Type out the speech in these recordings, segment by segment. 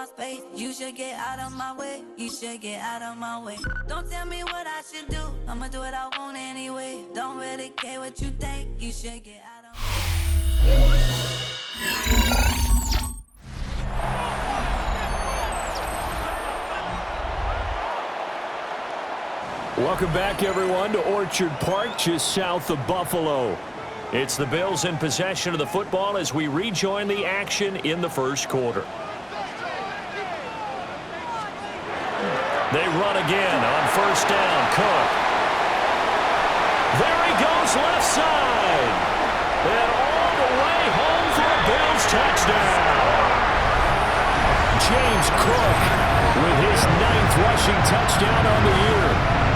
my space. You should get out of my way. You should get out of my way. Don't tell me what I should do. I'ma do what I want anyway. Don't really care what you think. You should get out of my way. Welcome back, everyone, to Orchard Park, just south of Buffalo. It's the Bills in possession of the football as we rejoin the action in the first quarter. They run again on first down. Cook. There he goes, left side. And all the way home for a Bills touchdown. James Cook with his 9th rushing touchdown on the year.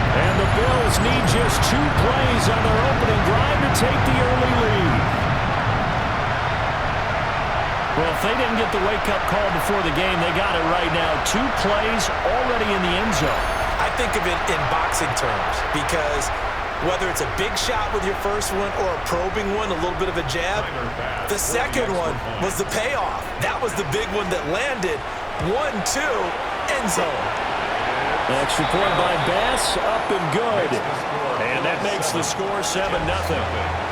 And the Bills need just 2 plays on their opening drive to take the early lead. Well, if they didn't get the wake-up call before the game, they got it right now. 2 plays already in the end zone. I think of it in boxing terms because whether it's a big shot with your first one or a probing one, a little bit of a jab, the second one was the payoff. That was the big one that landed. 1-2, end zone. Extra point by Bass, up and good. And that makes the score 7-0.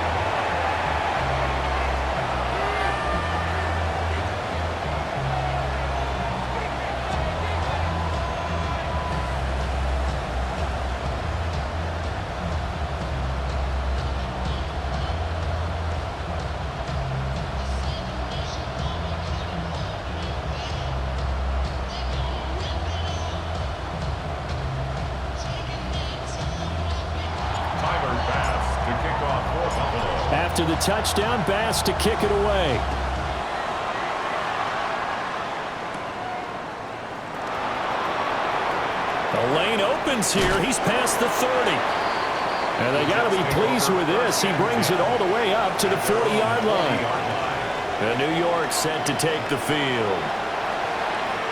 After the touchdown, Bass to kick it away. The lane opens here. He's past the 30. And they got to be pleased with this. He brings it all the way up to the 40-yard line. And New York set to take the field.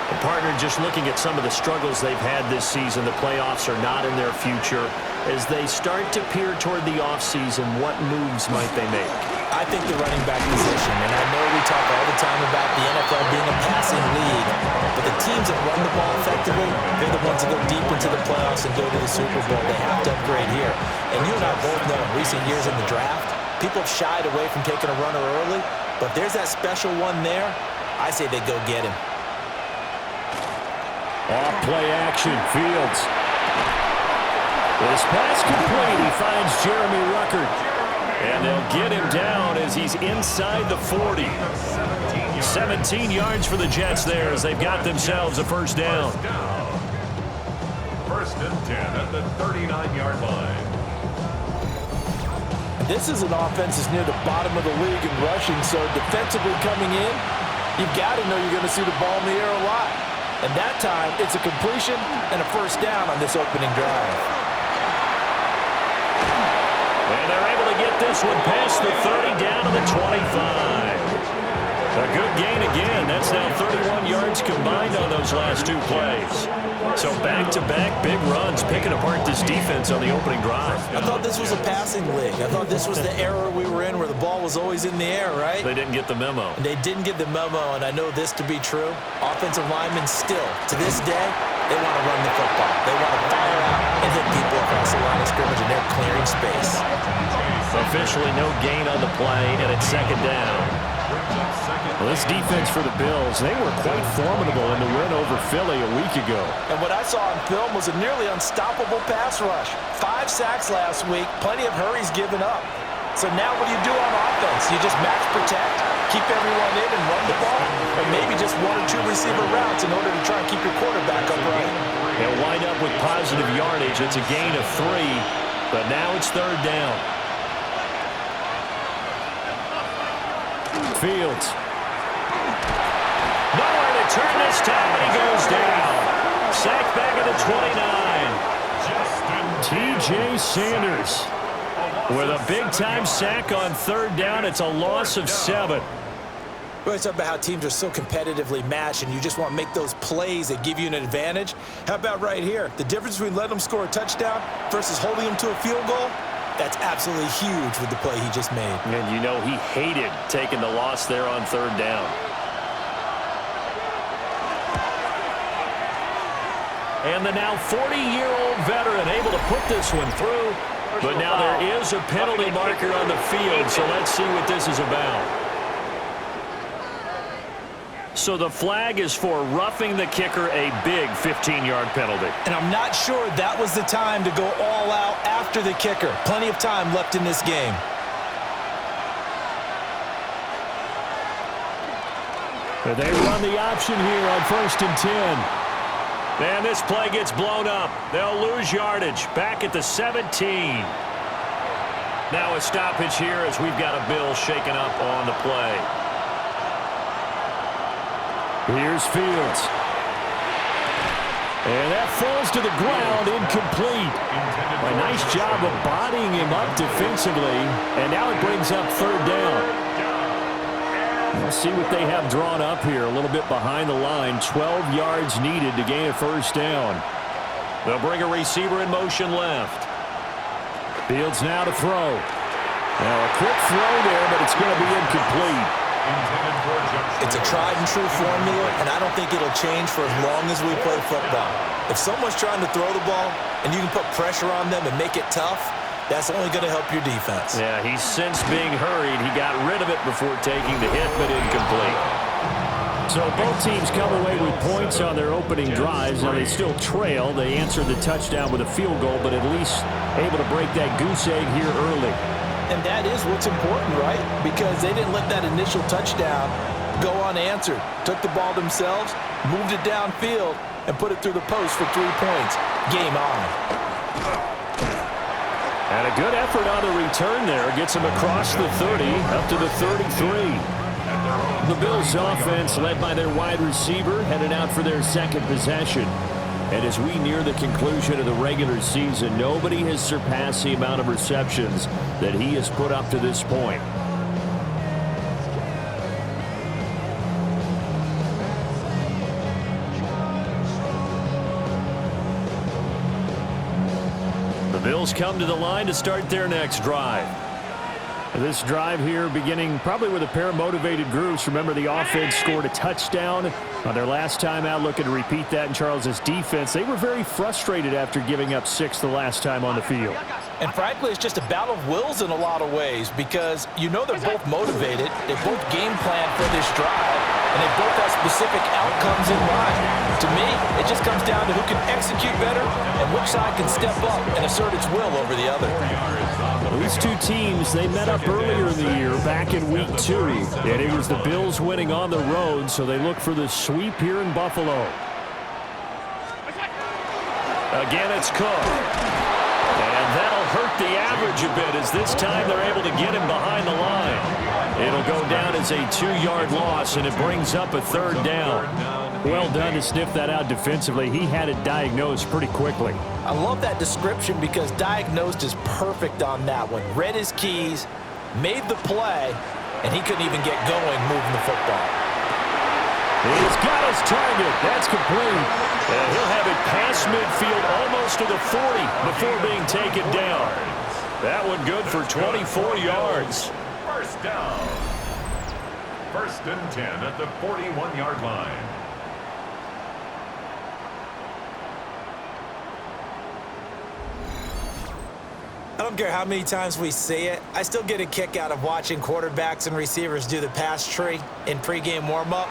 The partner just looking at some of the struggles they've had this season. The playoffs are not in their future. As they start to peer toward the offseason, what moves might they make? I think the running back position, and I know we talk all the time about the NFL being a passing league, but the teams that run the ball effectively, they're the ones that go deep into the playoffs and go to the Super Bowl. They have to upgrade here. And you and I both know in recent years in the draft, people have shied away from taking a runner early, but there's that special one there. I say they go get him. Off play action, Fields. This pass complete. He finds Jeremy Ruckert. And they'll get him down as he's inside the 40. 17 yards for the Jets there as they've got themselves a first down. First and 10 at the 39-yard line. This is an offense that's near the bottom of the league in rushing, so defensively coming in, you've got to know you're going to see the ball in the air a lot. And that time, it's a completion and a first down on this opening drive. And they're able to get this one past the 30 down to the 25. A good gain again. That's now 31 yards combined on those last 2 plays. So back-to-back big runs, picking apart this defense on the opening drive. I thought this was a passing league. I thought this was the era we were in where the ball was always in the air, right? They didn't get the memo. They didn't get the memo, and I know this to be true. Offensive linemen still, to this day, they want to run the football. They want to fire out and hit people across the line of scrimmage, and they're clearing space. Officially no gain on the play, and it's second down. Well, this defense for the Bills, they were quite formidable in the win over Philly a week ago. And what I saw on film was a nearly unstoppable pass rush. 5 sacks last week, plenty of hurries given up. So now what do you do on offense? You just match protect, keep everyone in and run the ball, or maybe just 1 or 2 receiver routes in order to try and keep your quarterback upright. They'll wind up with positive yardage. It's a gain of 3, but now it's third down. Fields. Nowhere to turn this time, and he goes down. Sacked back at the 29. T.J. Sanders with a big-time sack on third down. It's a loss of 7. We always talk about how teams are so competitively matched, and you just want to make those plays that give you an advantage. How about right here? The difference between letting them score a touchdown versus holding them to a field goal, that's absolutely huge with the play he just made. And you know he hated taking the loss there on third down. And the now 40-year-old veteran able to put this one through. But now there is a penalty marker on the field, so let's see what this is about. So the flag is for roughing the kicker, a big 15-yard penalty. And I'm not sure that was the time to go all out after the kicker. Plenty of time left in this game. They run the option here on 1st and 10. And this play gets blown up. They'll lose yardage. Back at the 17. Now a stoppage here as we've got a Bill shaken up on the play. Here's Fields. And that falls to the ground, incomplete. A nice job of bodying him up defensively. And now it brings up 3rd down. We'll see what they have drawn up here. A little bit behind the line. 12 yards needed to gain a 1st down. They'll bring a receiver in motion left. Fields now to throw. Now a quick throw there, but it's going to be incomplete. It's a tried and true formula, and I don't think it'll change for as long as we play football. If someone's trying to throw the ball and you can put pressure on them and make it tough, that's only going to help your defense. Yeah, he's since being hurried. He got rid of it before taking the hit, but incomplete. So both teams come away with points on their opening drives. Now they still trail. They answered the touchdown with a field goal, but at least able to break that goose egg here early. And that is what's important, right? Because they didn't let that initial touchdown go unanswered. Took the ball themselves, moved it downfield, and put it through the post for 3 points. Game on. And a good effort on the return there. Gets him across the 30, up to the 33. The Bills' offense, led by their wide receiver, headed out for their 2nd possession. And as we near the conclusion of the regular season, nobody has surpassed the amount of receptions that he has put up to this point. Bills come to the line to start their next drive. This drive here beginning probably with a pair of motivated groups. Remember, the offense scored a touchdown on their last time out, looking to repeat that in Charles's defense. They were very frustrated after giving up 6 the last time on the field. And frankly, it's just a battle of wills in a lot of ways because you know they're both motivated. They both game plan for this drive, and they both have specific outcomes in mind. To me, it just comes down to who can execute better and which side can step up and assert its will over the other. These two teams, they met up earlier in the year, back in week 2. And it was the Bills winning on the road, so they look for the sweep here in Buffalo. Again, it's Cook. And that'll hurt the average a bit as this time they're able to get him behind the line. It'll go down as a 2-yard loss, and it brings up a 3rd down. Well done to sniff that out defensively. He had it diagnosed pretty quickly. I love that description because diagnosed is perfect on that one. Read his keys, made the play, and he couldn't even get going moving the football. He's got his target. That's complete. And he'll have it past midfield almost to the 40 before being taken down. That one good for 24 yards. 1st down. 1st and 10 at the 41-yard line. I don't care how many times we see it. I still get a kick out of watching quarterbacks and receivers do the pass tree in pregame warm-up.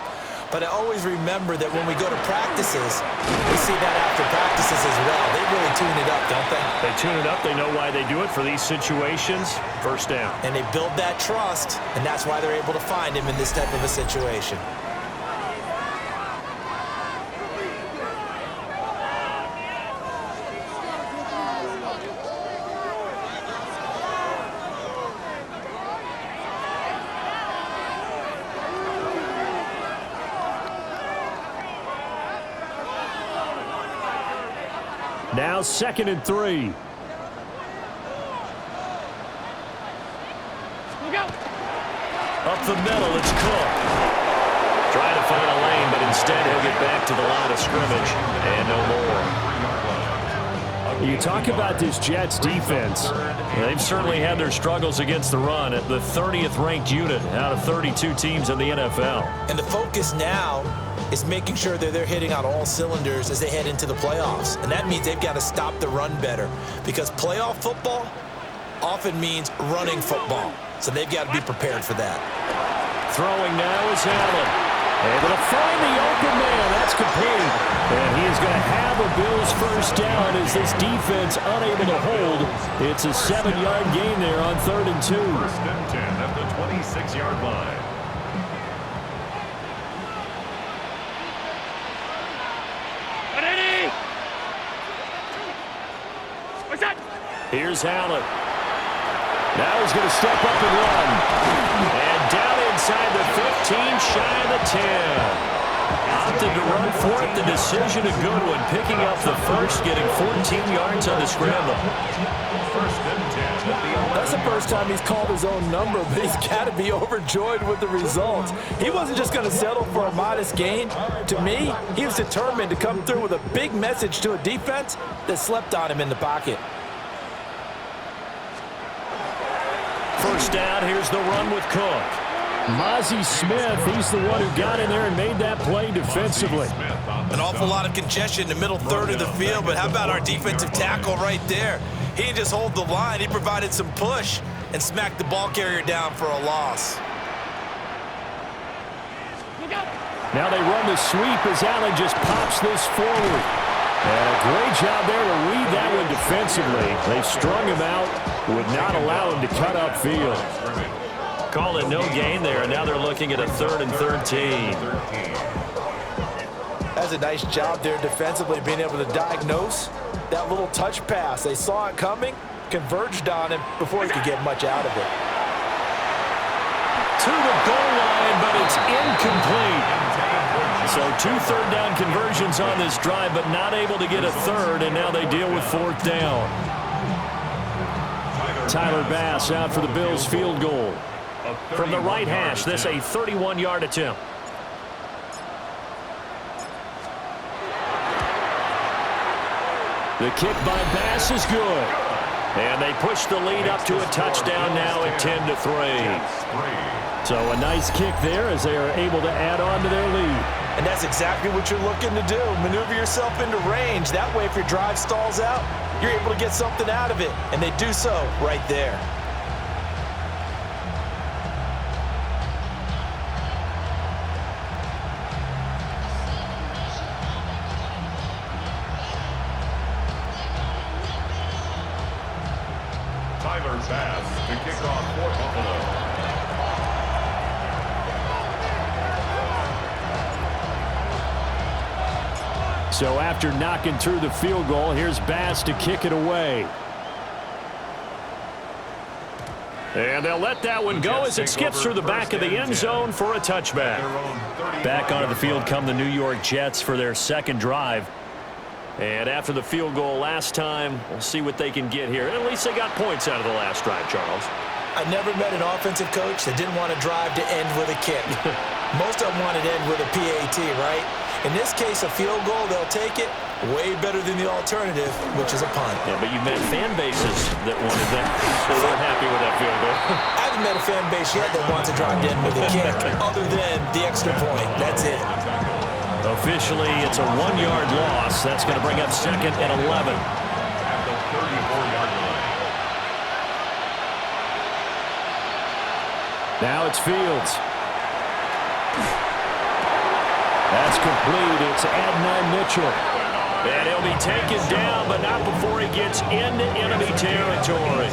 But I always remember that when we go to practices, we see that after practices as well. They really tune it up, don't they? They tune it up. They know why they do it for these situations. 1st down. And they build that trust, and that's why they're able to find him in this type of a situation. Now 2nd and 3. Up the middle, it's Cook. Trying to find a lane, but instead he'll get back to the line of scrimmage and no more. You talk about this Jets defense. They've certainly had their struggles against the run at the 30th ranked unit out of 32 teams in the NFL. And the focus now is making sure that they're hitting on all cylinders as they head into the playoffs. And that means they've got to stop the run better, because playoff football often means running football. So they've got to be prepared for that. Throwing now is Allen. Able to find the open man. That's complete. And he is going to have a Bills first down as this defense unable to hold. It's a 7-yard gain there on 3rd and 2. First and 10 at the 26-yard line. Here's Allen. Now he's going to step up and run. And down inside the 15, shy of the 10. Opted to run for it. The decision a good one. Picking up the first, getting 14 yards on the scramble. First and 10 at the That's the first time he's called his own number, but he's got to be overjoyed with the results. He wasn't just going to settle for a modest gain. To me, he was determined to come through with a big message to a defense that slept on him in the pocket. First down, here's the run with Cook. Mozzie Smith, he's the one who got in there and made that play defensively. An awful lot of congestion in the middle third of the field, but how about our defensive tackle right there? He didn't just hold the line, he provided some push and smacked the ball carrier down for a loss. Now they run the sweep as Allen just pops this forward. And a great job there to read that one defensively. They strung him out, would not allow him to cut upfield. Call it no gain there, and now they're looking at a 3rd and 13. That's a nice job there defensively, being able to diagnose that little touch pass. They saw it coming, converged on him before he could get much out of it. To the goal line, but it's incomplete. So 2 third-down conversions on this drive, but not able to get a third, and now they deal with 4th down. Tyler Bass out for the Bills field goal. From the right hash, this a 31-yard attempt. The kick by Bass is good. And they push the lead up to a touchdown now at 10-3. So a nice kick there as they are able to add on to their lead. And that's exactly what you're looking to do. Maneuver yourself into range. That way, if your drive stalls out, you're able to get something out of it. And they do so right there. Tyler Bass to kick off for Buffalo. So after knocking through the field goal, here's Bass to kick it away. And they'll let that one go as it skips through the back of the end zone for a touchback. Back onto the field come the New York Jets for their second drive. And after the field goal last time, we'll see what they can get here. At least they got points out of the last drive, Charles. I never met an offensive coach that didn't want to drive to end with a kick. Most of them wanted to end with a PAT, right? In this case, a field goal, they'll take it. Way better than the alternative, which is a punt. Yeah, but you've met fan bases that wanted that. They weren't happy with that field goal. I haven't met a fan base yet that wants to drive to end with a kick, other than the extra point. That's it. Officially, it's a 1-yard loss. That's going to bring up 2nd and 11. At the 34-yard line. Now it's Fields. That's complete. It's Adonai Mitchell. And he'll be taken down, but not before he gets into enemy territory.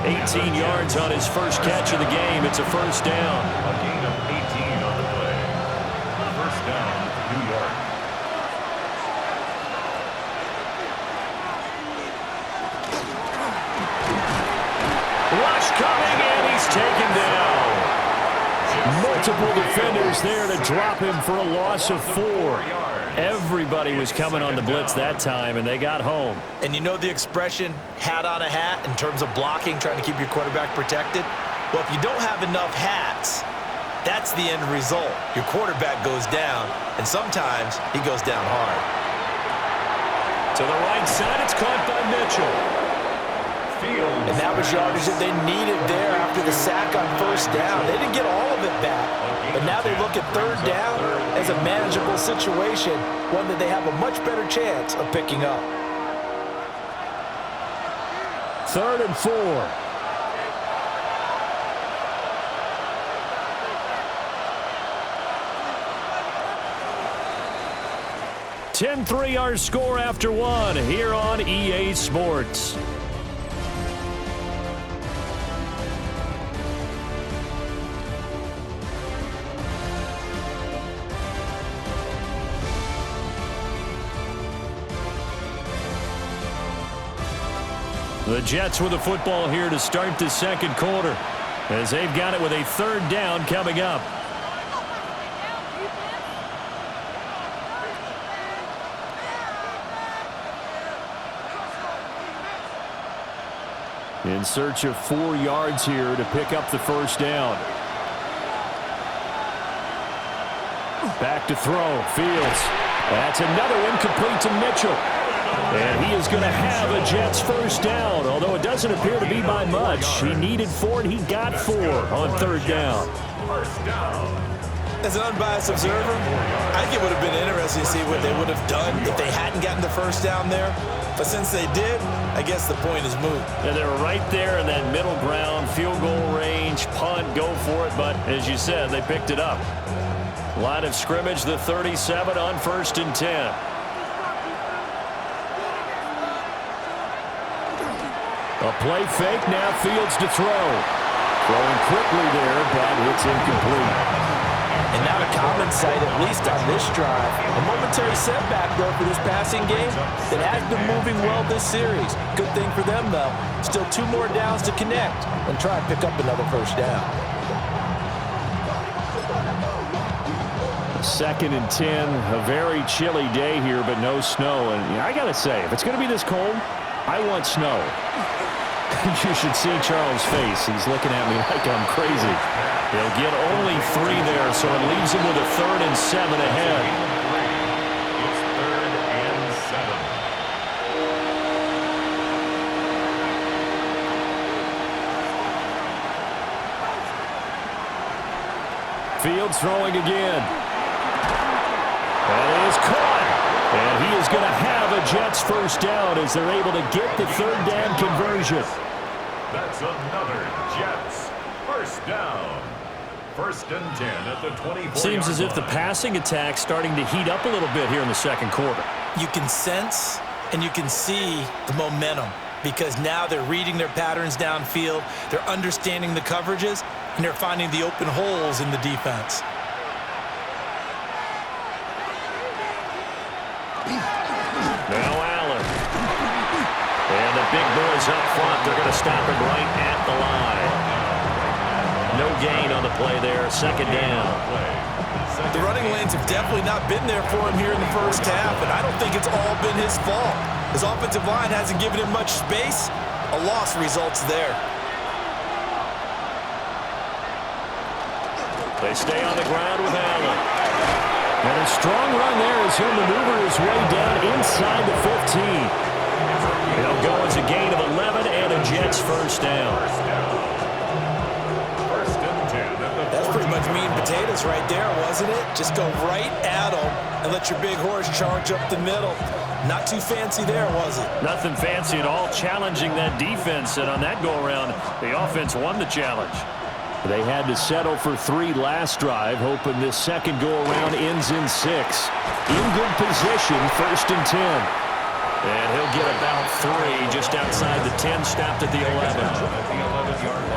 18 yards on his first catch of the game. It's a first down. A gain of 18 on the play. First down, New York. Rush coming, and he's taken down. Multiple defenders there to drop him for a loss of 4. Everybody was coming on the blitz that time, and they got home. And you know the expression, hat on a hat, in terms of blocking, trying to keep your quarterback protected? Well, if you don't have enough hats, that's the end result. Your quarterback goes down, and sometimes he goes down hard. To the right side, it's caught by Mitchell. Fields. And that was yardage that they needed there after the sack on first down. They didn't get all of it back, but now they look at third down as a manageable situation, one that they have a much better chance of picking up. 3rd and 4. (10-3) our score after one here on EA Sports. The Jets with the football here to start the second quarter, as they've got it with a 3rd down coming up. In search of 4 yards here to pick up the first down. Back to throw. Fields. That's another incomplete to Mitchell. And he is going to have a Jets first down, although it doesn't appear to be by much. He needed 4, and he got 4 on 3rd down. First down. As an unbiased observer, I think it would have been interesting to see what they would have done if they hadn't gotten the first down there. But since they did, I guess the point is moot. And they were right there in that middle ground, field goal range, punt, go for it. But as you said, they picked it up. Line of scrimmage, the 37 on 1st and 10. A play fake, now Fields to throw. Throwing quickly there, but it's incomplete. And not a common sight, at least on this drive. A momentary setback, though, for this passing game that has been moving well this series. Good thing for them, though. Still 2 more downs to connect and try and pick up another first down. 2nd and 10, a very chilly day here, but no snow. And I got to say, if it's going to be this cold, I want snow. You should see Charles' face. He's looking at me like I'm crazy. They'll get only 3 there, so it leaves him with a 3rd and 7 ahead. It's 3rd and 7. Fields throwing again. That is caught. And he is going to have a Jets first down as they're able to get the 3rd down conversion. That's another Jets first down. 1st and 10 at the 24. Seems as if the passing attack's starting to heat up a little bit here in the second quarter. You can sense and you can see the momentum because now they're reading their patterns downfield, they're understanding the coverages, and they're finding the open holes in the defense. Now Allen. And the big boys up front, they're going to stop him right at the line. No gain on the play there, 2nd down. The running lanes have definitely not been there for him here in the first half, and I don't think it's all been his fault. His offensive line hasn't given him much space. A loss results there. They stay on the ground with Allen. And a strong run there as he'll maneuver his way down inside the 15. It'll go as a gain of 11 and a Jets first down. That's pretty much meat and potatoes right there, wasn't it? Just go right at them and let your big horse charge up the middle. Not too fancy there, was it? Nothing fancy at all, challenging that defense. And on that go-around, the offense won the challenge. They had to settle for 3 last drive, hoping this second go-around ends in 6. In good position, 1st and 10. And he'll get about 3 just outside the 10, stopped at the 11.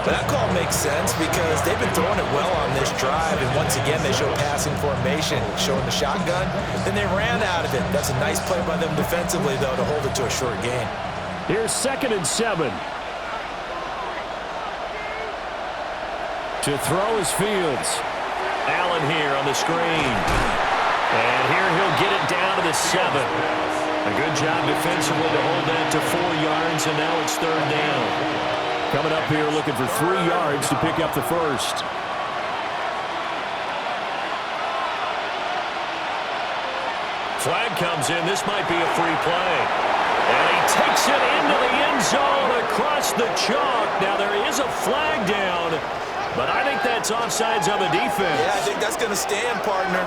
That call makes sense because they've been throwing it well on this drive, and once again they show passing formation, showing the shotgun. Then they ran out of it. That's a nice play by them defensively, though, to hold it to a short gain. Here's 2nd and 7. To throw is Fields. Allen here on the screen. And here he'll get it down to the 7. A good job defensively to hold that to 4 yards, and now it's 3rd down. Coming up here looking for 3 yards to pick up the first. Flag comes in. This might be a free play. And he takes it into the end zone across the chalk. Now there is a flag down, but I think that's offsides on the defense. Yeah, I think that's going to stand, partner.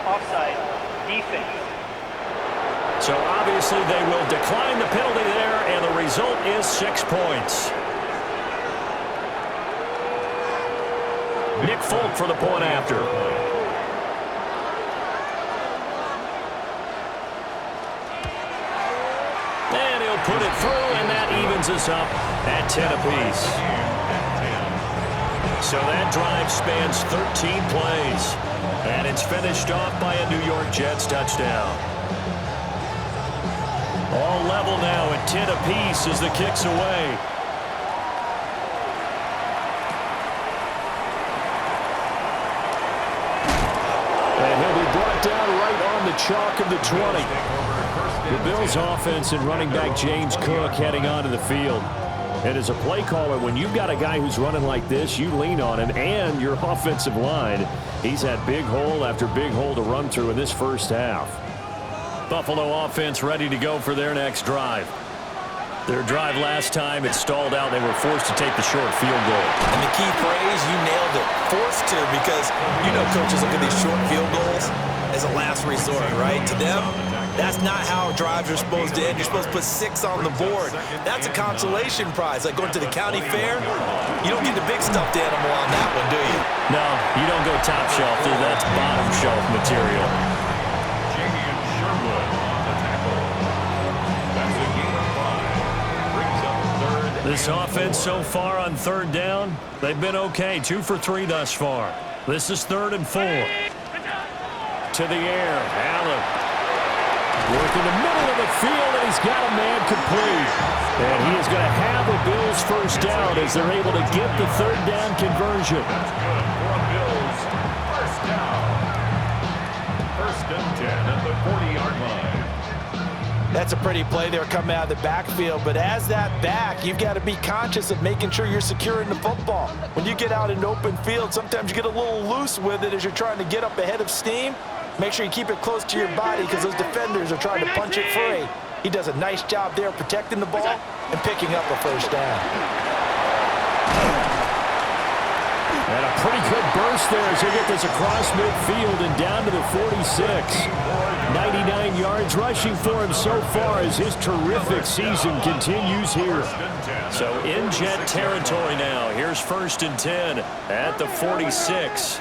Offside, defense. So obviously they will decline the penalty there, and the result is 6 points. Nick Folk for the point after. And he'll put it through, and that evens us up at 10 apiece. So that drive spans 13 plays, and it's finished off by a New York Jets touchdown. All level now at 10 apiece as the kick's away. And he'll be brought down right on the chalk of the 20. The Bills offense and running back James Cook heading onto the field. And as a play caller, when you've got a guy who's running like this, you lean on him and your offensive line. He's had big hole after big hole to run through in this first half. Buffalo offense ready to go for their next drive. Their drive last time, it stalled out. They were forced to take the short field goal. And the key phrase, you nailed it, forced to, because you know coaches look at these short field goals as a last resort, right? To them, that's not how drives are supposed to end. You're supposed to put 6 on the board. That's a consolation prize. Like going to the county fair, you don't get the big stuffed animal on that one, do you? No, you don't go top shelf. That's bottom shelf material. This offense so far on third down, they've been okay. 2 for 3 thus far. This is 3rd and 4. To the air, Allen. Working the middle of the field, and he's got a man complete. And he is going to have a Bills first down as they're able to get the 3rd down conversion. That's good for a Bills first down. 1st and 10 at the 40-yard line. That's a pretty play there coming out of the backfield, but as that back, you've got to be conscious of making sure you're securing the football. When you get out in open field, sometimes you get a little loose with it as you're trying to get up ahead of steam. Make sure you keep it close to your body because those defenders are trying to punch it free. He does a nice job there protecting the ball and picking up a first down. And a pretty good burst there as they get this across midfield and down to the 46. 99 yards rushing for him so far as his terrific season continues here. So in Jet territory now. Here's 1st and 10 at the 46.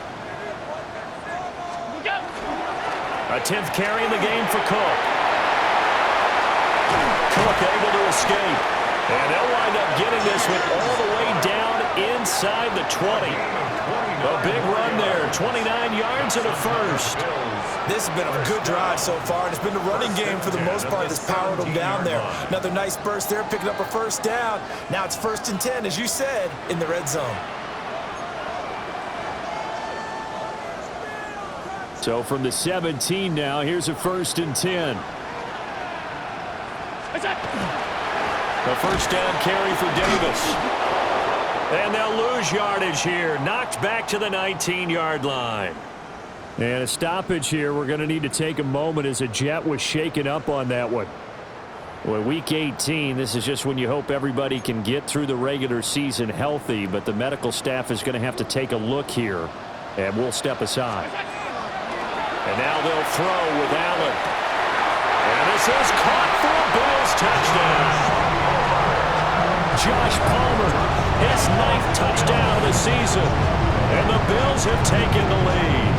A 10th carry in the game for Cook. Cook able to escape. And they'll wind up getting this one all the way down inside the 20. A big run there, 29 yards and a first. This has been a good drive so far, and it's been the running game for the most part that's powered them down there. Another nice burst there, picking up a first down. Now it's 1st and 10, as you said, in the red zone. So from the 17 now, here's a 1st and 10. A first down carry for Davis. And they'll lose yardage here. Knocked back to the 19-yard line. And a stoppage here. We're going to need to take a moment as a Jet was shaken up on that one. Well, Week 18, this is just when you hope everybody can get through the regular season healthy, but the medical staff is going to have to take a look here, and we'll step aside. And now they'll throw with Allen. And this is caught for a Bills touchdown. Josh Palmer, his 9th touchdown of the season. And the Bills have taken the lead.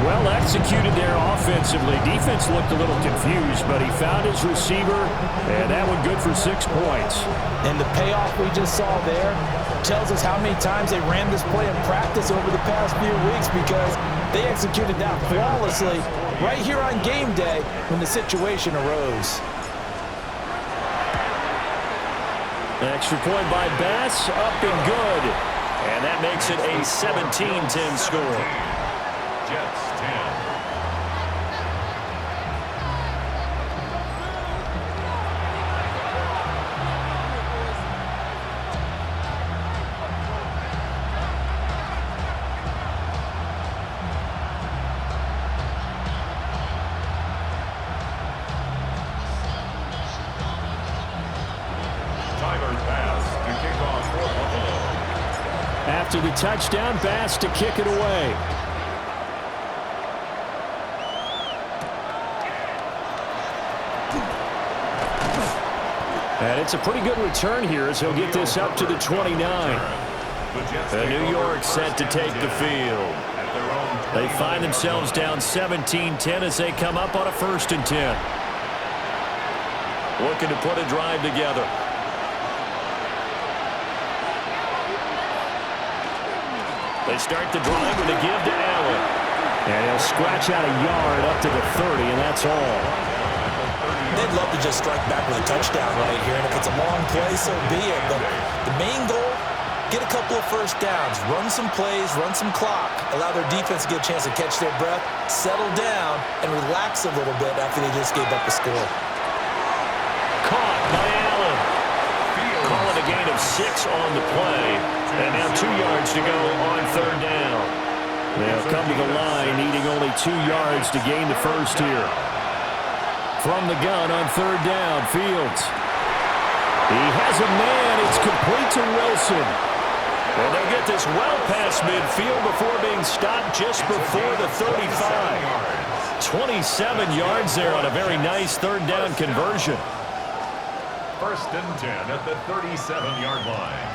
Well executed there offensively. Defense looked a little confused, but he found his receiver, and that one good for 6 points. And the payoff we just saw there tells us how many times they ran this play in practice over the past few weeks, because they executed that flawlessly right here on game day when the situation arose. Extra point by Bass, up and good. And that makes it a 17-10 score. Jets 10. after the touchdown pass to kick it away. And it's a pretty good return here as he'll get this up to the 29. The New York set to take the field. They find themselves down 17-10 as they come up on a 1st and 10. Looking to put a drive together. They start the drive with a give to Allen. And he'll scratch out a yard up to the 30, and that's all. They'd love to just strike back with a touchdown right here, and if it's a long play, so be it. But the main goal, get a couple of first downs, run some plays, run some clock, allow their defense to get a chance to catch their breath, settle down, and relax a little bit after they just gave up the score. Caught by Allen. Call it a gain of 6 on the play, and now 2 yards to go on 3rd down. They'll come to the line, needing only 2 yards to gain the first here. From the gun on 3rd down, Fields. He has a man. It's complete to Wilson. And they'll get this well past midfield before being stopped just before the 35. 27 yards there on a very nice 3rd down conversion. 1st and 10 at the 37-yard line.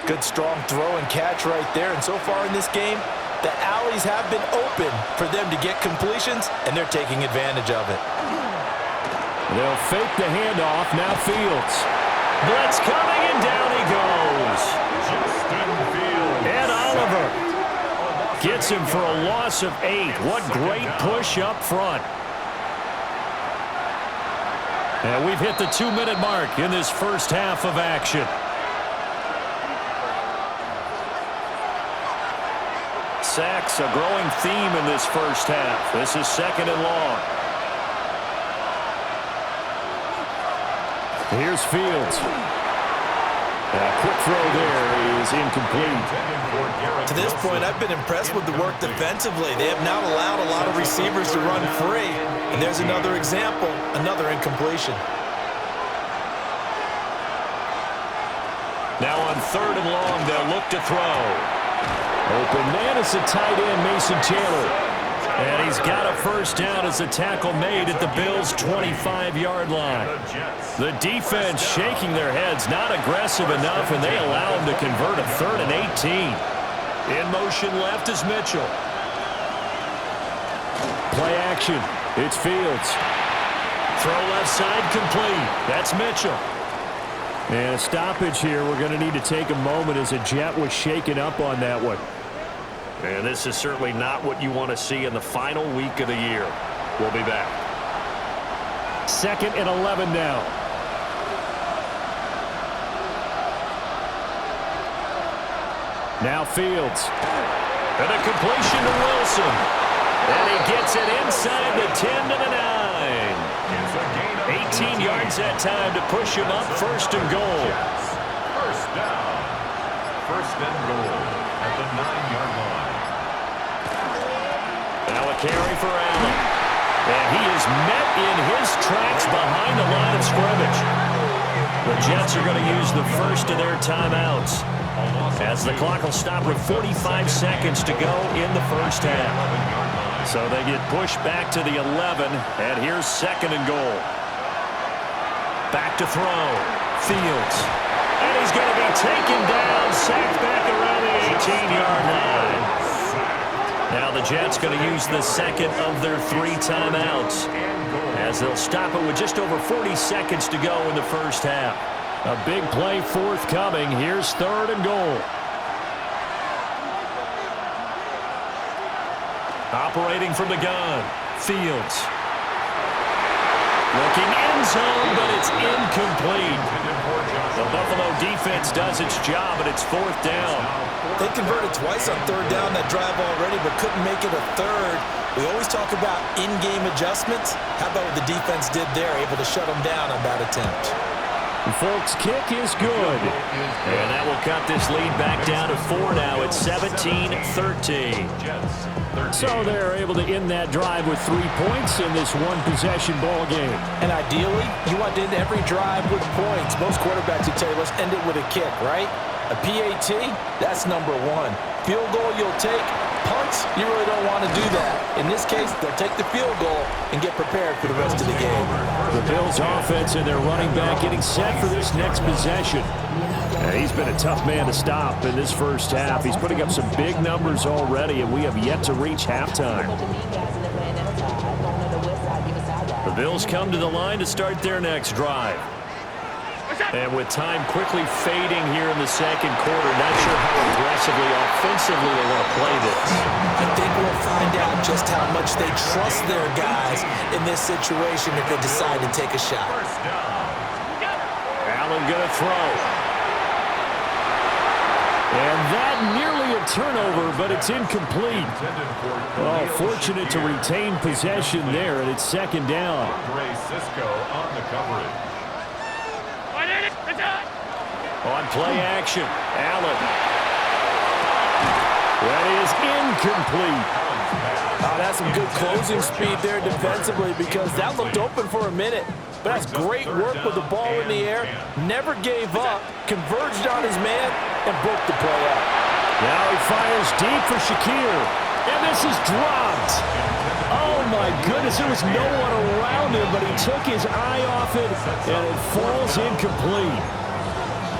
Good strong throw and catch right there. And so far in this game, the alleys have been open for them to get completions, and they're taking advantage of it. They'll fake the handoff. Now Fields. Blitz coming, and down he goes. And Oliver gets him for a loss of 8. What great push up front. And we've hit the 2-minute mark in this first half of action. Sacks, a growing theme in this first half. This is 2nd and long. Here's Fields. A quick throw there is incomplete. To this point, I've been impressed with the work defensively. They have not allowed a lot of receivers to run free. And there's another example, another incompletion. Now on 3rd and long, they'll look to throw. Open man is the tight end, Mason Taylor. And he's got a first down as a tackle made at the Bills' 25-yard line. The defense shaking their heads, not aggressive enough, and they allow him to convert a 3rd and 18. In motion left is Mitchell. Play action. It's Fields. Throw left side complete. That's Mitchell. And a stoppage here. We're going to need to take a moment as a Jet was shaken up on that one. And this is certainly not what you want to see in the final week of the year. We'll be back. 2nd and 11 now. Now Fields. And a completion to Wilson. And he gets it inside the 10 to the 9. 18 yards that time to push him up 1st and goal. First down. 1st and goal at the 9-yard line. Now a carry for Allen. And he is met in his tracks behind the line of scrimmage. The Jets are going to use the first of their timeouts, as the clock will stop with 45 seconds to go in the first half. So they get pushed back to the 11, and here's 2nd and goal. Back to throw. Fields. And he's going to be taken down, sacked back around the 18-yard line. Now the Jets going to use the 2nd of their 3 timeouts, as they'll stop it with just over 40 seconds to go in the first half. A big play forthcoming. Here's 3rd and goal. Operating from the gun. Fields. Looking end zone, but it's incomplete. The Buffalo defense does its job, and it's 4th down. They converted twice on 3rd down that drive already, but couldn't make it a 3rd. We always talk about in-game adjustments. How about what the defense did there, able to shut them down on that attempt? Folks, kick is good. And that will cut this lead back down to 4 now. It's 17-13. So they're able to end that drive with 3 points in this one-possession ball game. And ideally, you want to end every drive with points. Most quarterbacks would tell you, let's end it with a kick, right? A PAT, that's number one. Field goal you'll take. Punts, you really don't want to do that. In this case, they'll take the field goal and get prepared for the rest of the game. The Bills' offense and their running back getting set for this next possession. He's been a tough man to stop in this first half. He's putting up some big numbers already, and we have yet to reach halftime. The Bills come to the line to start their next drive. And with time quickly fading here in the second quarter, not sure how aggressively, offensively they want to play this. I think we'll find out just how much they trust their guys in this situation if they decide to take a shot. Allen going to throw. And that nearly a turnover, but it's incomplete. Oh, fortunate to retain possession there, and it's second down. Cisco on the coverage. On play action, Allen. That is incomplete. Oh, that's some good closing speed there defensively because that looked open for a minute. But that's great work with the ball in the air. Never gave up, converged on his man, and broke the play up. Now he fires deep for Shakir. And this is dropped. Oh, my goodness. There was no one around him, but he took his eye off it, and it falls incomplete.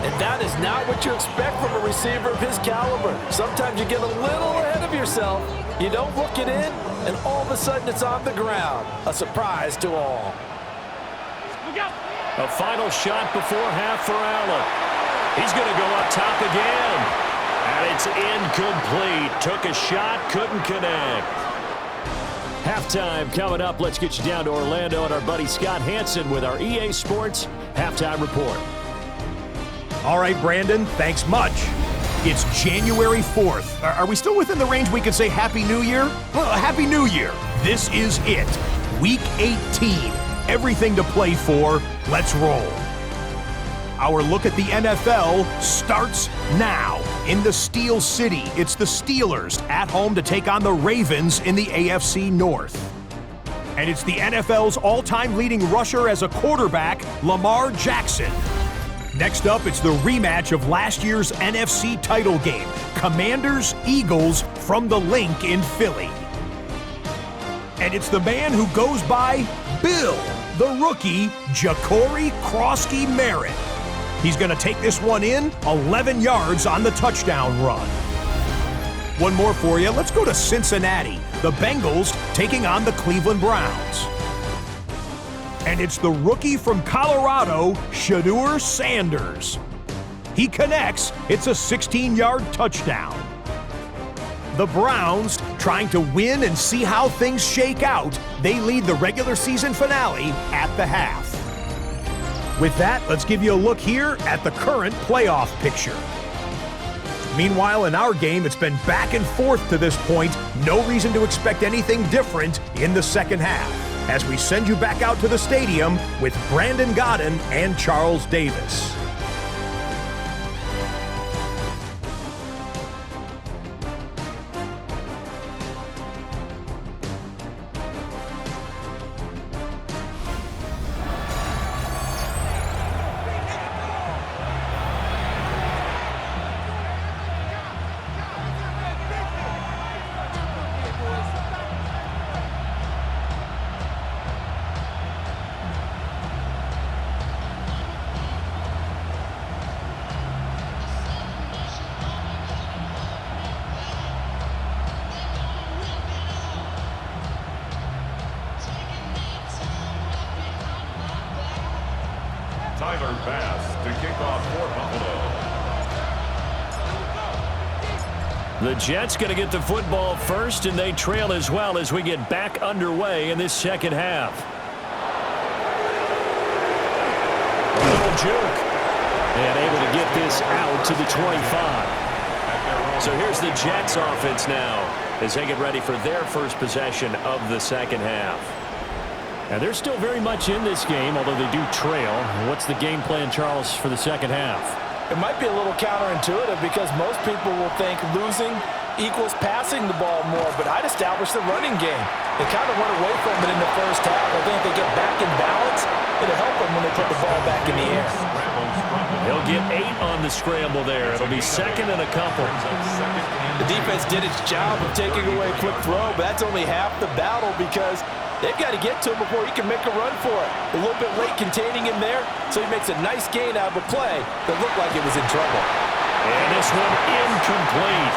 And that is not what you expect from a receiver of his caliber. Sometimes you get a little ahead of yourself. You don't look it in, and all of a sudden it's on the ground. A surprise to all. A final shot before half for Allen. He's going to go up top again. And it's incomplete. Took a shot, couldn't connect. Halftime coming up. Let's get you down to Orlando and our buddy Scott Hansen with our EA Sports Halftime Report. All right, Brandon, thanks much. It's January 4th. Are we still within the range we could say Happy New Year? Well, Happy New Year. This is it. Week 18. Everything to play for. Let's roll. Our look at the NFL starts now. In the Steel City, it's the Steelers at home to take on the Ravens in the AFC North. And it's the NFL's all-time leading rusher as a quarterback, Lamar Jackson. Next up, it's the rematch of last year's NFC title game, Commanders-Eagles from the Link in Philly. And it's the man who goes by Bill, the rookie, Ja'Cory Krosky-Merritt. He's going to take this one in, 11 yards on the touchdown run. One more for you. Let's go to Cincinnati. The Bengals taking on the Cleveland Browns. And it's the rookie from Colorado, Shedeur Sanders. He connects. It's a 16-yard touchdown. The Browns, trying to win and see how things shake out, they lead the regular season finale at the half. With that, let's give you a look here at the current playoff picture. Meanwhile, in our game, it's been back and forth to this point. No reason to expect anything different in the second half, as we send you back out to the stadium with Brandon Godden and Charles Davis. Tyler Bass to kick off for Buffalo. The Jets going to get the football first, and they trail as well as we get back underway in this second half. A little juke. And able to get this out to the 25. So here's the Jets offense now as they get ready for their first possession of the second half. And they're still very much in this game, although they do trail. What's the game plan, Charles, for the second half? It might be a little counterintuitive because most people will think losing equals passing the ball more, but I'd establish the running game. They kind of went away from it in the first half. I think if they get back in balance, it'll help them when they put the ball back in the air. He'll get 8 on the scramble there. It'll be second and a couple. The defense did its job of taking away a quick throw, but that's only half the battle because they've got to get to him before he can make a run for it. A little bit late containing him there, so he makes a nice gain out of a play that looked like it was in trouble. And this one incomplete.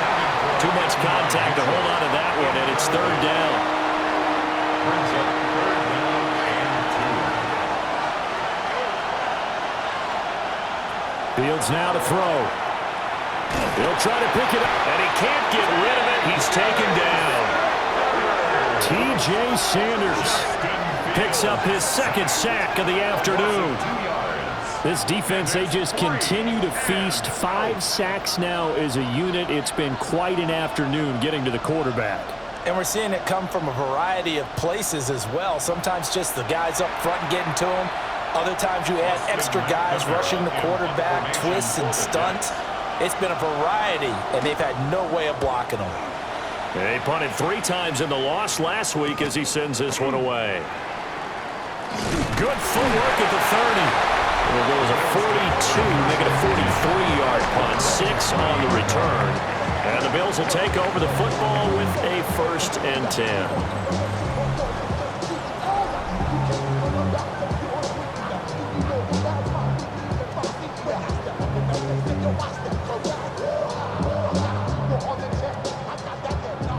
Too much contact to hold on to that one, and it's third down. Fields now to throw. He'll try to pick it up, and he can't get rid of it. He's taken down. T.J. Sanders picks up his second sack of the afternoon. This defense, they just continue to feast. 5 sacks now as a unit. It's been quite an afternoon getting to the quarterback. And we're seeing it come from a variety of places as well. Sometimes just the guys up front getting to him. Other times you add extra guys rushing the quarterback, twists and stunts. It's been a variety, and they've had no way of blocking them. They punted 3 times in the loss last week as he sends this one away. Good footwork at the 30. It'll go as a 42, make it a 43-yard punt, 6 on the return. And the Bills will take over the football with a 1st and 10.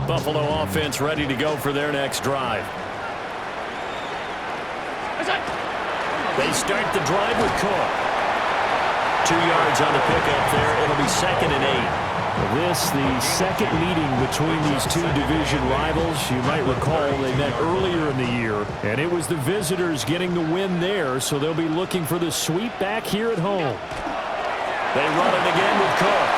Buffalo offense ready to go for their next drive. They start the drive with Cook. 2 yards on the pickup there. It'll be 2nd and 8. This, the second meeting between these 2 division rivals. You might recall they met earlier in the year, and it was the visitors getting the win there, so they'll be looking for the sweep back here at home. They run it again with Cook.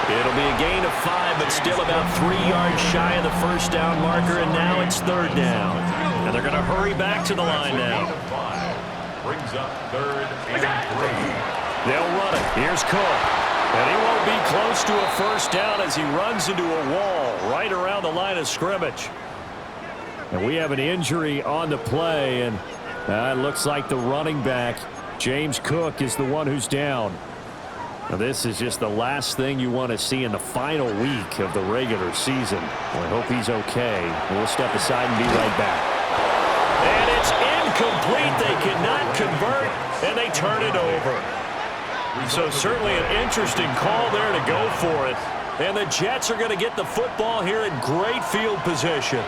It'll be a gain of 5, but still about 3 yards shy of the first down marker, and now it's 3rd down. And they're going to hurry back to the line now. Brings up 3rd and 3. They'll run it. Here's Cook. And he won't be close to a first down as he runs into a wall right around the line of scrimmage. And we have an injury on the play, and it looks like the running back, James Cook, is the one who's down. Now, this is just the last thing you want to see in the final week of the regular season. Well, I hope he's okay. We'll step aside and be right back. And it's incomplete. They cannot convert, and they turn it over. So certainly an interesting call there to go for it. And the Jets are going to get the football here in great field position.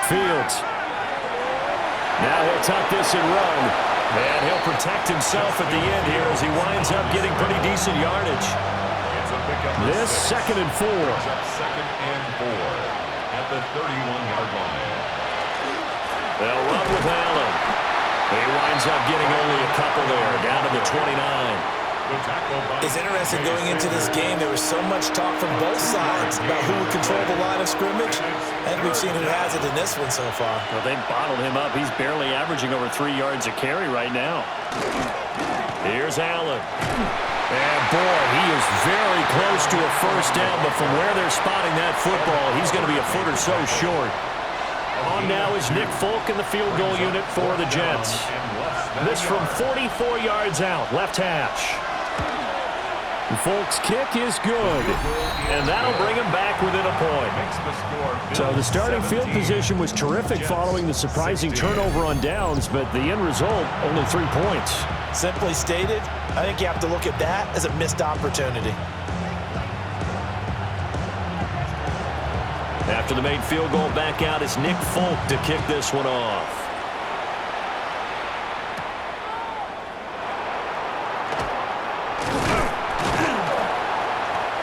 Fields. Now he'll tuck this and run. And he'll protect himself at the end here as he winds up getting pretty decent yardage. This 2nd and 4. 2nd and 4 at the 31-yard line. They'll run with Allen. He winds up getting only a couple there, down to the 29. It's interesting going into this game. There was so much talk from both sides about who would control the line of scrimmage. And we've seen who has it in this one so far. Well, they bottled him up. He's barely averaging over 3 yards a carry right now. Here's Allen. And, boy, he is very close to a first down, but from where they're spotting that football, he's going to be a foot or so short. On now is Nick Folk in the field goal unit for the Jets. This from 44 yards out, left hash. Folk's kick is good, and that'll bring him back within a point. So the starting field position was terrific following the surprising turnover on downs, but the end result, only 3 points. Simply stated, I think you have to look at that as a missed opportunity. After the made field goal, back out is Nick Folk to kick this one off.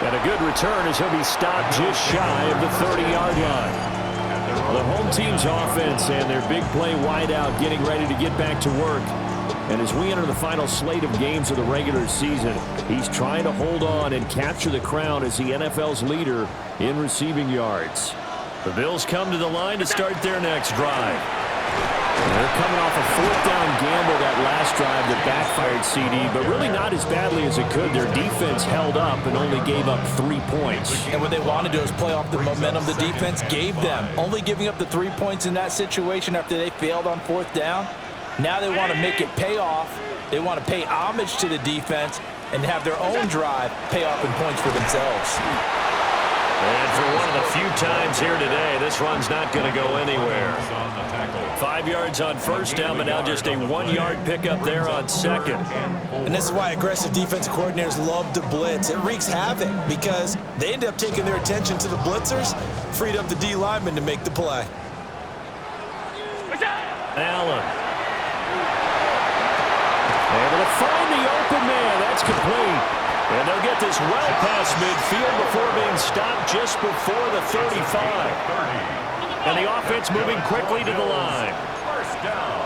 And a good return as he'll be stopped just shy of the 30-yard line. The home team's offense and their big play wideout getting ready to get back to work. And as we enter the final slate of games of the regular season, he's trying to hold on and capture the crown as the NFL's leader in receiving yards. The Bills come to the line to start their next drive. They're coming off a fourth down gamble that last drive that backfired, CD, but really not as badly as it could. Their defense held up and only gave up 3 points. And what they want to do is play off the momentum the defense gave them. Only giving up the 3 points in that situation after they failed on fourth down. Now they want to make it pay off. They want to pay homage to the defense and have their own drive pay off in points for themselves. And for one of the few times here today, this run's not going to go anywhere. 5 yards on first down, but now just a 1-yard pickup there on second. And this is why aggressive defensive coordinators love to blitz. It wreaks havoc because they end up taking their attention to the blitzers, freed up the D lineman to make the play. Allen. Able to find the open man. That's complete. And they'll get this well past midfield before being stopped just before the 35. And the offense moving quickly to the line. First down.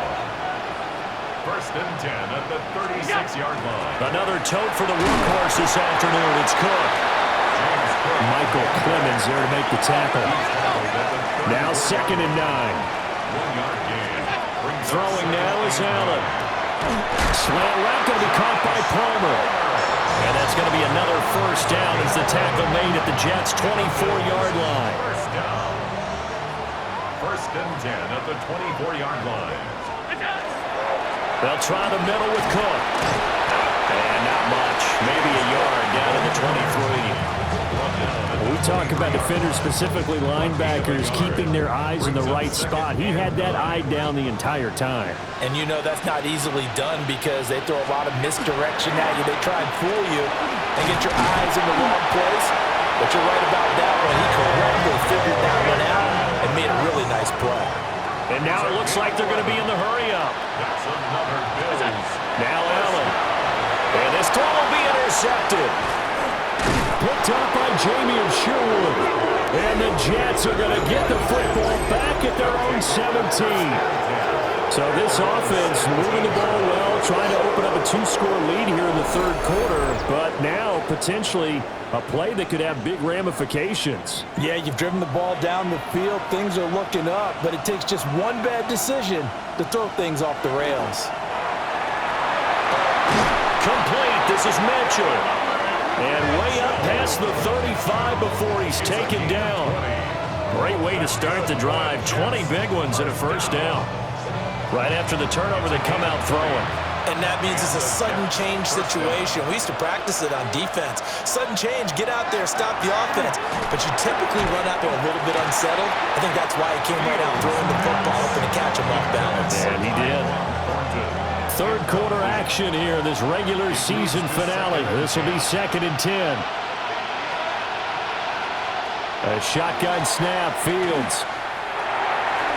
First and 10 at the 36-yard line. Another tote for the workhorse this afternoon. It's Cook. Michael Clemens there to make the tackle. Now 2nd and 9. 1-yard gain. Throwing now is Allen. Slant route going to be caught by Palmer. And that's going to be another first down as the tackle made at the Jets' 24-yard line. First down. First and 10 at the 24-yard line. They'll try the middle with Cook. And not much. Maybe a yard down to the 23. We talk about defenders, specifically linebackers, keeping their eyes in the right spot. He had that eye down the entire time. And you know that's not easily done because they throw a lot of misdirection at you. They try and fool you and get your eyes in the wrong place. But you're right about that one. He correctly figured that one out and made a really nice play. And now it looks like they're going to be in the hurry-up. That's another Bills. Now Allen. And this throw will be intercepted. Picked up by Jamie Sherwood. And the Jets are going to get the football back at their own 17. So this offense moving the ball well, trying to open up a 2-score lead here in the third quarter. But now potentially a play that could have big ramifications. Yeah, you've driven the ball down the field. Things are looking up, but it takes just one bad decision to throw things off the rails. Complete. This is Mitchell. And way up past the 35 before he's taken down. Great way to start the drive. 20 big ones and a first down. Right after the turnover, they come out throwing. And that means it's a sudden change situation. We used to practice it on defense. Sudden change, get out there, stop the offense. But you typically run out there a little bit unsettled. I think that's why he came right out throwing the football up and to catch him off balance. And he did. Third quarter action here, this regular season finale. This will be 2nd and 10. A shotgun snap, Fields.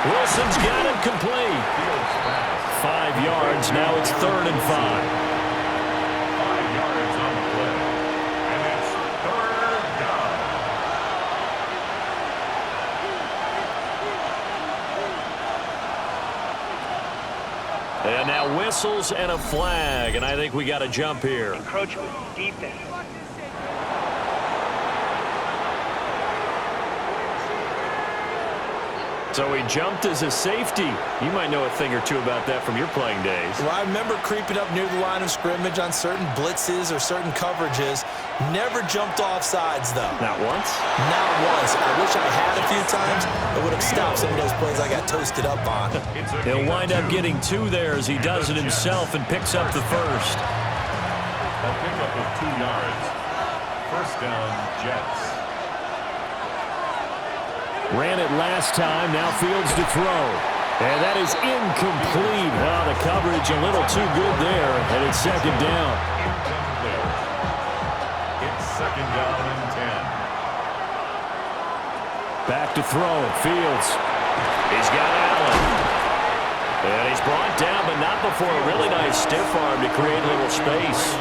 Wilson's got it complete. 5 yards, now it's 3rd and 5. 5 yards on the play. And it's 3rd down. And now whistles and a flag, and I think we got to jump here. Encroachment, defense. So he jumped as a safety. You might know a thing or two about that from your playing days. Well, I remember creeping up near the line of scrimmage on certain blitzes or certain coverages. Never jumped off sides, though. Not once? Not once. I wish I had a few times. It would have stopped some of those plays I got toasted up on. He'll wind up getting 2 there as he does it himself and picks up the first. A pickup of 2 yards. First down, Jets. Ran it last time, now Fields to throw. And that is incomplete. Well, the coverage a little too good there, and it's 2nd down. Incomplete. It's 2nd down and 10. Back to throw, Fields. He's got Allen. And he's brought down, but not before a really nice stiff arm to create a little space.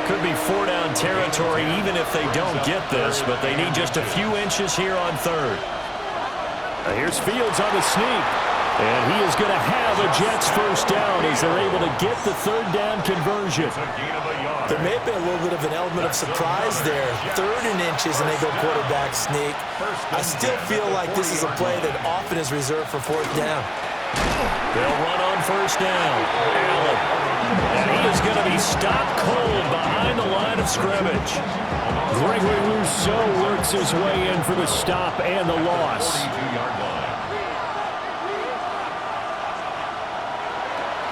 Could be 4-down territory even if they don't get this, but they need just a few inches here on 3rd. Here's Fields on the sneak. And he is going to have a Jets first down as they're able to get the third down conversion. There may have been a little bit of an element of surprise there. 3rd and inches, and they go quarterback sneak. I still feel like this is a play that often is reserved for 4th down. They'll run on first down. Allen. And he is going to be stopped cold behind the line of scrimmage. Gregory Rousseau works his way in for the stop and the loss.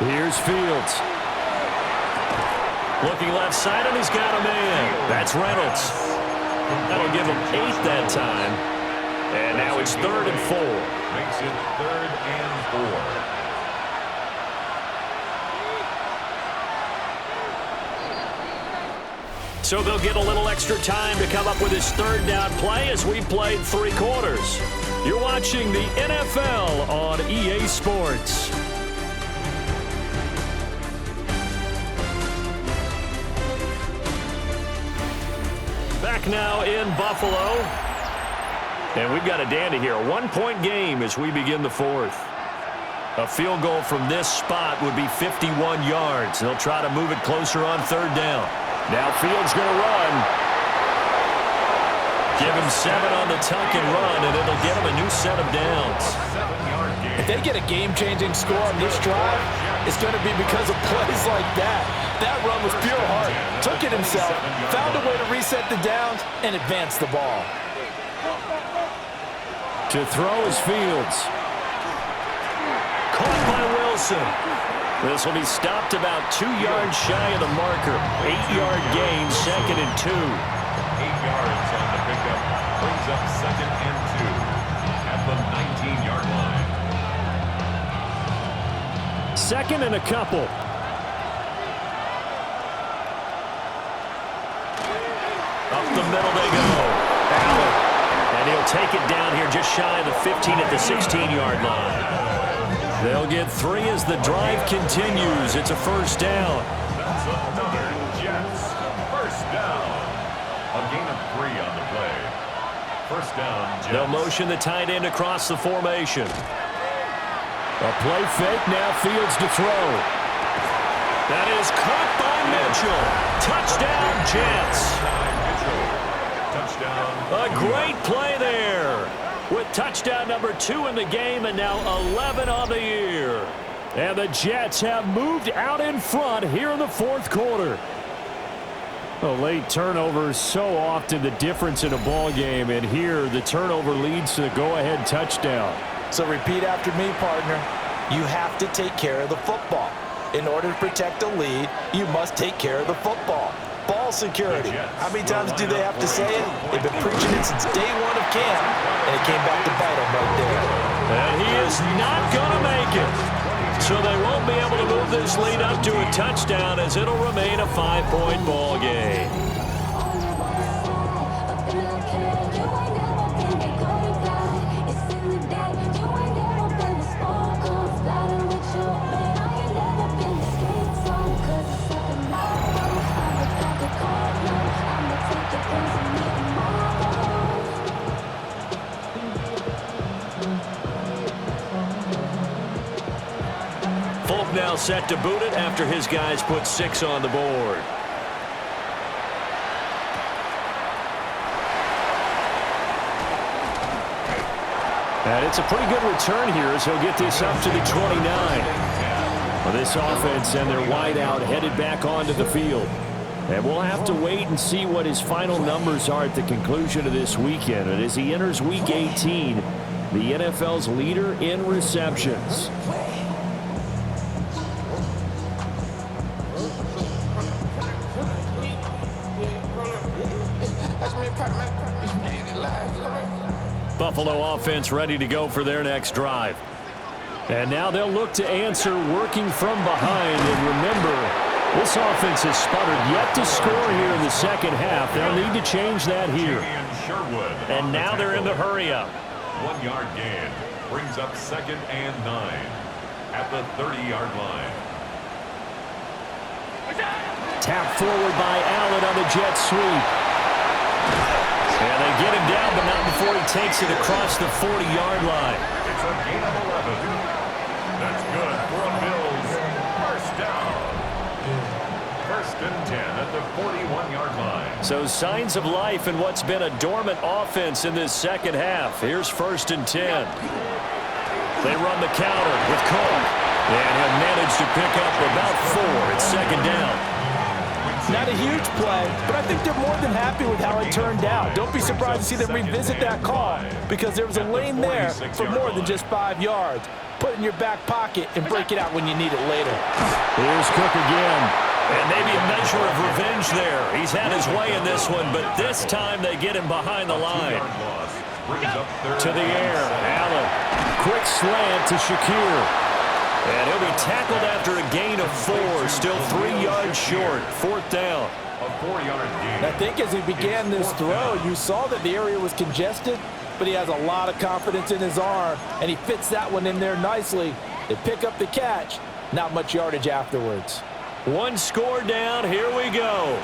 Here's Fields. Looking left side, and he's got a man. That's Reynolds. That'll give him 8 that time. And now it's 3rd and 4. Makes it 3rd and 4. So they'll get a little extra time to come up with his 3rd down play as we played 3 quarters. You're watching the NFL on EA Sports. Back now in Buffalo. And we've got a dandy here. A 1-point game as we begin the 4th. A field goal from this spot would be 51 yards. They'll try to move it closer on 3rd down. Now Fields going to run. Give him 7 on the tuck and run, and it'll get him a new set of downs. If they get a game-changing score on this drive, it's going to be because of plays like that. That run was pure heart. Took it himself, found a way to reset the downs, and advance the ball. To throw is Fields. Caught by Wilson. This will be stopped about 2 yards shy of the marker. 8-yard gain, 2nd and 2. 8 yards on the pickup. Brings up 2nd and 2 at the 19-yard line. 2nd and a couple. Up the middle they go. Allen. And he'll take it down here just shy of the 15 at the 16-yard line. They'll get 3 as the drive continues. It's a first down. That's another Jets first down. A gain of 3 on the play. First down, Jets. They'll motion the tight end across the formation. A play fake, now Fields to throw. That is caught by Mitchell. Touchdown, Jets. Touchdown. A great play there. With touchdown number 2 in the game and now 11 on the year. And the Jets have moved out in front here in the 4th quarter. A late turnover is so often the difference in a ball game, and here the turnover leads to the go-ahead touchdown. So repeat after me, partner. You have to take care of the football. In order to protect a lead, you must take care of the football. Ball security. How many times do they have to say it? They've been preaching it since day 1 of camp, and it came back to bite them right there. And he is not going to make it. So they won't be able to move this lead up to a touchdown as it'll remain a 5-point ball game. Now set to boot it after his guys put 6 on the board. And it's a pretty good return here as he'll get this up to the 29. Well, this offense and their wideout headed back onto the field. And we'll have to wait and see what his final numbers are at the conclusion of this weekend. And as he enters Week 18, the NFL's leader in receptions. Buffalo offense ready to go for their next drive. And now they'll look to answer working from behind. And remember, this offense has sputtered yet to score here in the second half. They'll need to change that here. And now they're in the hurry-up. 1-yard gain brings up 2nd and 9 at the 30-yard line. Tapped forward by Allen on the jet sweep. And they get him down, but not before he takes it across the 40-yard line. It's a gain of 11. That's good for a Bills first down. First and 10 at the 41-yard line. So signs of life in what's been a dormant offense in this second half. Here's first and 10. They run the counter with Cook. And he'll manage to pick up about 4 at second down. Not a huge play, but I think they're more than happy with how it turned out. Don't be surprised to see them revisit that call because there was a lane there for more than just 5 yards. Put it in your back pocket and break it out when you need it later. Here's Cook again. And maybe a measure of revenge there. He's had his way in this one, but this time they get him behind the line. To the air, Allen. Quick slant to Shakir. And he'll be tackled after a gain of 4, still 3 yards short. Fourth down. A 4-yard gain. I think as he began this throw, you saw that the area was congested, but he has a lot of confidence in his arm, and he fits that one in there nicely. They pick up the catch, not much yardage afterwards. One score down, here we go.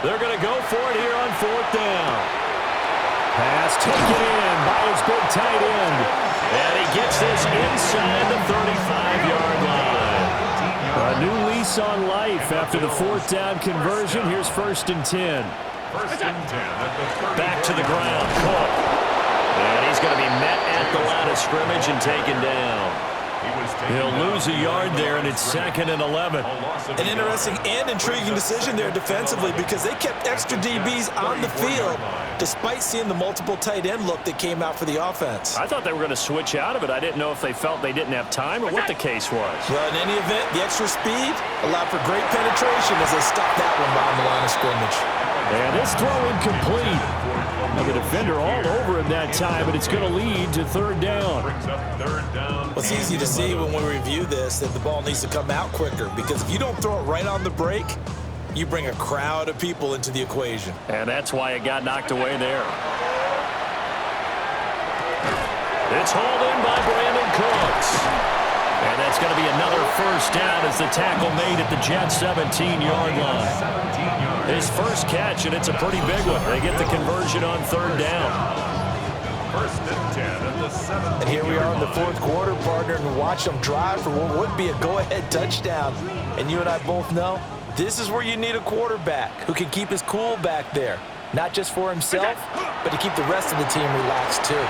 They're going to go for it here on fourth down. Pass taken in by his big tight end. And he gets this inside the 35-yard line. A new lease on life after the fourth down conversion. Here's first and 10. First and 10 at the Back to the ground, Cook. And he's going to be met at the line of scrimmage and taken down. He'll lose a yard there, and it's second and 11. An interesting and intriguing decision there defensively because they kept extra DBs on the field despite seeing the multiple tight end look that came out for the offense. I thought they were going to switch out of it. I didn't know if they felt they didn't have time or what the case was. Well, in any event, the extra speed allowed for great penetration as they stopped that one behind the line of scrimmage. And this throw incomplete. And the defender all over him that time, but it's going to lead to third down. Well, it's easy to see when we review this that the ball needs to come out quicker because if you don't throw it right on the break, you bring a crowd of people into the equation. And that's why it got knocked away there. It's hauled in by Brandon Cooks. And that's going to be another first down as the tackle made at the Jets' 17-yard line. His first catch, and it's a pretty big one. They get the conversion on third down. First and 10 at the 7. And here we are in the fourth quarter, partner, and watch them drive for what would be a go-ahead touchdown. And you and I both know this is where you need a quarterback who can keep his cool back there. Not just for himself, but to keep the rest of the team relaxed too.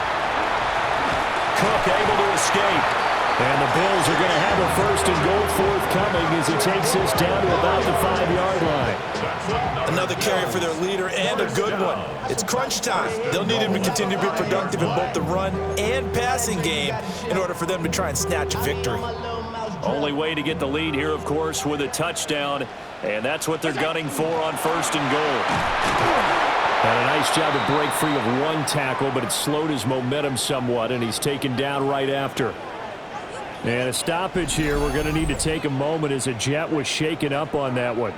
Cook able to escape. And the Bills are going to have a first and goal forthcoming as he takes this down to about the 5-yard line. Another carry for their leader and a good one. It's crunch time. They'll need him to continue to be productive in both the run and passing game in order for them to try and snatch a victory. Only way to get the lead here, of course, with a touchdown. And that's what they're gunning for on first and goal. And a nice job to break free of one tackle, but it slowed his momentum somewhat, and he's taken down right after. And a stoppage here. We're going to need to take a moment as a Jet was shaken up on that one.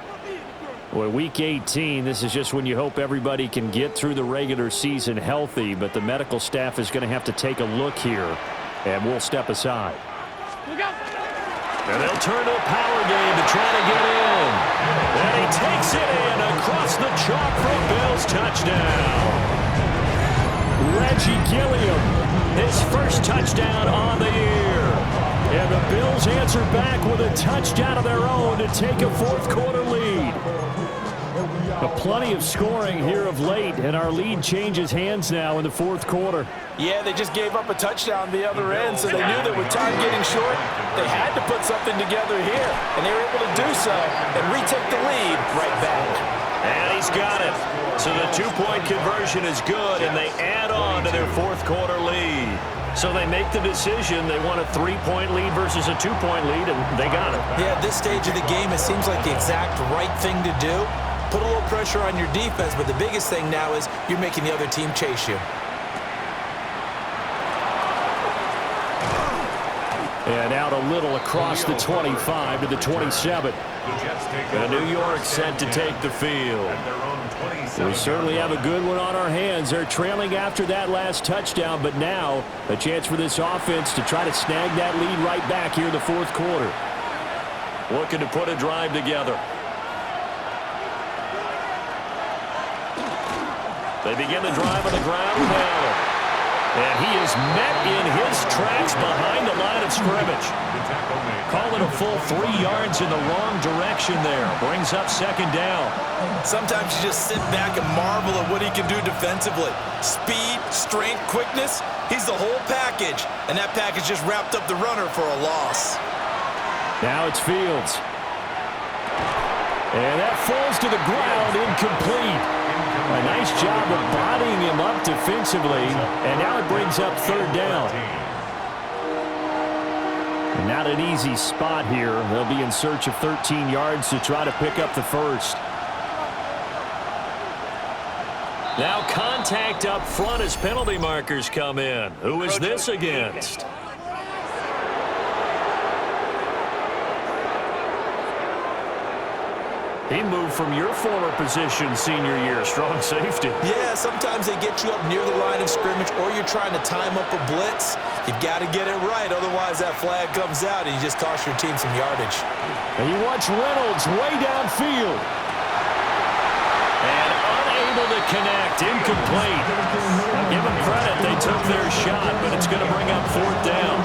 Well, week 18, this is just when you hope everybody can get through the regular season healthy, but the medical staff is going to have to take a look here, and we'll step aside. And they'll turn to a power game to try to get in. And he takes it in across the chalk for a Bills touchdown. Reggie Gilliam, his first touchdown on the year. And the Bills answer back with a touchdown of their own to take a fourth quarter lead. Plenty of scoring here of late, and our lead changes hands now in the fourth quarter. Yeah, they just gave up a touchdown the other end, so they knew that with time getting short, they had to put something together here, and they were able to do so and retake the lead right back. And he's got it. So the two-point conversion is good, and they add on to their fourth quarter lead. So they make the decision. They want a 3-point lead versus a 2-point lead, and they got it. Yeah, at this stage of the game, it seems like the exact right thing to do. Put a little pressure on your defense, but the biggest thing now is you're making the other team chase you. And out a little across the 25 to the 27. And New York set to take the field. We certainly have a good one on our hands. They're trailing after that last touchdown, but now a chance for this offense to try to snag that lead right back here in the fourth quarter. Looking to put a drive together. They begin the drive on the ground with Allen. And he is met in his tracks behind the line of scrimmage. Call it a full 3 yards in the wrong direction there. Brings up second down. Sometimes you just sit back and marvel at what he can do defensively. Speed, strength, quickness. He's the whole package. And that package just wrapped up the runner for a loss. Now it's Fields. And that falls to the ground, incomplete. A nice job of bodying him up defensively. And now it brings up third down. And not an easy spot here. They'll be in search of 13 yards to try to pick up the first. Now contact up front as penalty markers come in. Who is this against? He moved from your former position senior year, strong safety. Yeah, sometimes they get you up near the line of scrimmage or you're trying to time up a blitz. You've got to get it right, otherwise that flag comes out and you just cost your team some yardage. And you watch Reynolds way downfield. And unable to connect, incomplete. Now give them credit, they took their shot, but it's going to bring up fourth down.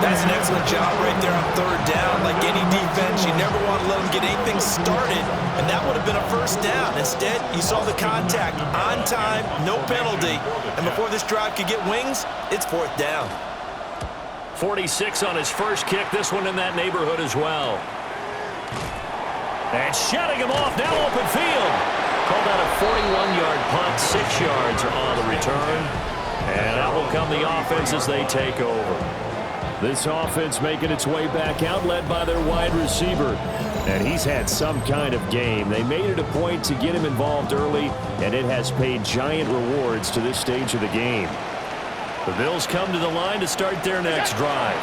That's an excellent job right there on third down. Like any defense, you never want to let them get anything started, and that would have been a first down. Instead, you saw the contact on time, no penalty, and before this drive could get wings, it's fourth down. 46 on his first kick, this one in that neighborhood as well. And shutting him off, now open field. Called out a 41-yard punt, 6 yards on the return. And out will come the offense as they take over. This offense making its way back out, led by their wide receiver. And he's had some kind of game. They made it a point to get him involved early, and it has paid giant rewards to this stage of the game. The Bills come to the line to start their next drive.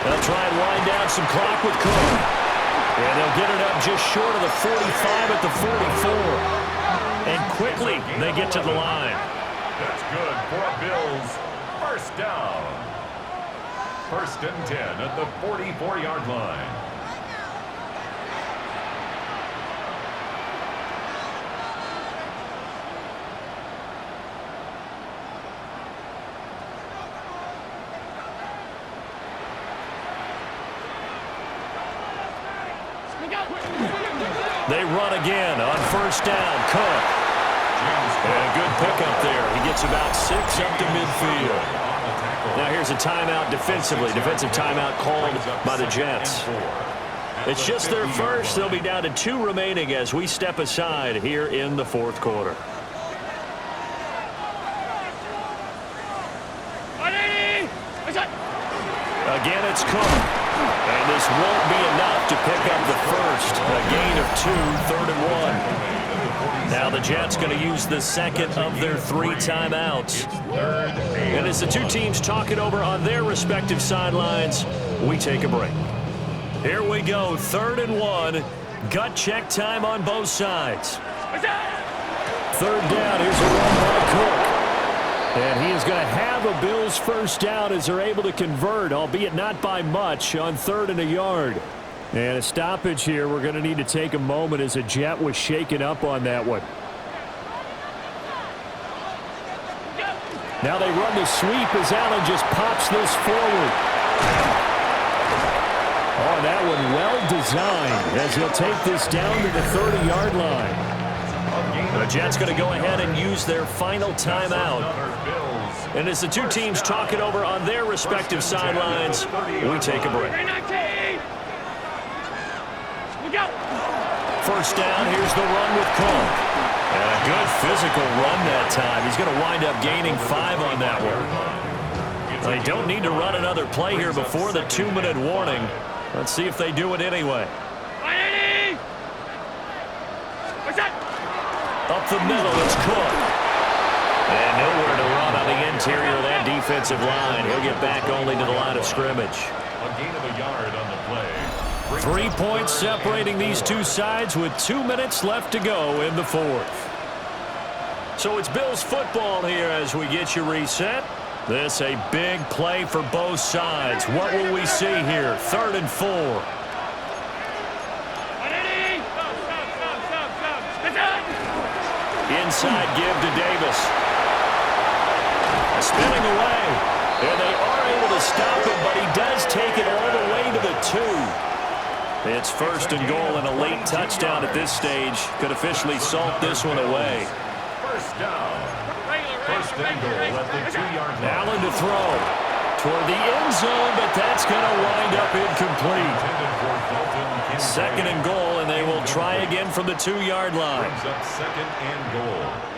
They'll try and wind down some clock with Cook. And they'll get it up just short of the 45 at the 44. And quickly, they get to the line. That's good for Bills. First down. First and 10 at the 44-yard line. They run again on first down. Cook. And a good pickup there. He gets about 6 up to midfield. Now here's a timeout defensively. Defensive timeout called by the Jets. It's just their first. They'll be down to 2 remaining as we step aside here in the fourth quarter. Again, it's Cook. And this won't be enough to pick up the first. A gain of 2, 3rd and 1. Now the Jets going to use the second of their 3 timeouts. And as the two teams talk it over on their respective sidelines, we take a break. Here we go, 3rd and 1. Gut check time on both sides. 3rd down, here's a run by Cook. And he is going to have a Bills first down as they're able to convert, albeit not by much, on 3rd and a yard. And a stoppage here. We're going to need to take a moment as a Jet was shaken up on that one. Now they run the sweep as Allen just pops this forward. Oh, that one well designed as he'll take this down to the 30-yard line. The Jets going to go ahead and use their final timeout. And as the two teams talk it over on their respective sidelines, we take a break. First down, here's the run with Cook. And a good physical run that time. He's going to wind up gaining 5 on that one. They don't need to run another play here before the 2-minute warning. Let's see if they do it anyway. Up the middle, it's Cook. And nowhere to run on the interior of that defensive line. He'll get back only to the line of scrimmage. A gain of a yard on the play. 3 points separating these two sides with 2 minutes left to go in the fourth. So it's Bills football here as we get you reset. This a big play for both sides. What will we see here? 3rd and 4. Inside give to Davis. spinning away. And they are able to stop him, but he does take it all the way to the 2. It's first and goal, and a late touchdown at this stage could officially salt this one away. First down. First and goal at the 2-yard line. Allen to throw toward the end zone, but that's going to wind up incomplete. Second and goal, and they will try again from the 2-yard line. Brings up second and goal.